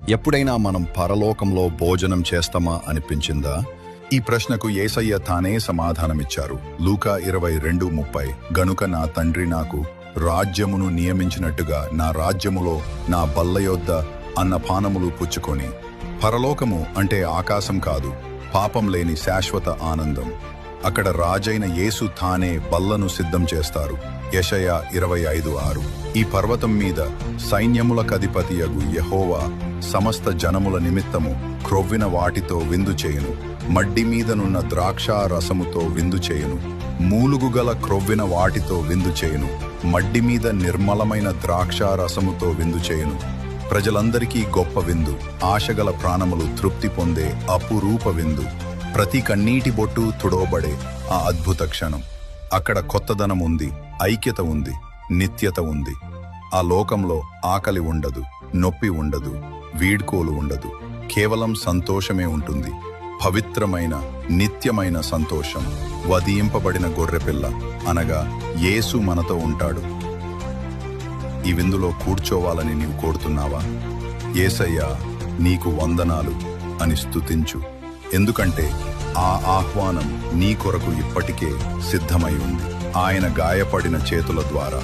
ఎప్పుడైనా మనం పరలోకంలో భోజనం చేస్తామా అనిపించిందా? ఈ ప్రశ్నకు యేసయ్య తానే సమాధానమిచ్చారు. లూకా 22:30. గనుక నా తండ్రి నాకు రాజ్యమును నియమించినట్టుగా నా రాజ్యములో నా బల్ల యొద్ద అన్నపానములు పుచ్చుకొని. పరలోకము అంటే ఆకాశం కాదు, పాపం లేని శాశ్వత ఆనందం. అక్కడ రాజైన యేసు తానే బల్లను సిద్ధం చేస్తారు. యెషయా 25:6. ఈ పర్వతం మీద సైన్యములకధిపతియగు యెహోవా సమస్త జనముల నిమిత్తము క్రొవ్విన వాటితో విందు చేయును. మడ్డి మీదనున్న ద్రాక్షా రసముతో విందు చేయును. మూలుగుగల క్రొవ్విన వాటితో విందు చేయును. మడ్డి మీద నిర్మలమైన ద్రాక్షా రసముతో విందు చేయును. ప్రజలందరికీ గొప్ప విందు, ఆశగల ప్రాణములు తృప్తి పొందే అపురూప విందు. ప్రతి కన్నీటి బొట్టు తుడవబడే ఆ అద్భుత క్షణం. అక్కడ కొత్తదనం ఉంది, ఐక్యత ఉంది, నిత్యత ఉంది. ఆ లోకంలో ఆకలి ఉండదు, నొప్పి ఉండదు, వీడ్కోలు ఉండదు. కేవలం సంతోషమే ఉంటుంది. పవిత్రమైన నిత్యమైన సంతోషం. వధింపబడిన గొర్రెపిల్ల అనగా యేసు మనతో ఉంటాడు. ఈ విందులో కూర్చోవాలని నీవు కోరుతున్నావా? యేసయ్యా నీకు వందనాలు అని స్తుతించు. ఎందుకంటే ఆ ఆహ్వానం నీ కొరకు ఇప్పటికే సిద్ధమై ఉంది. ఆయన గాయపడిన చేతుల ద్వారా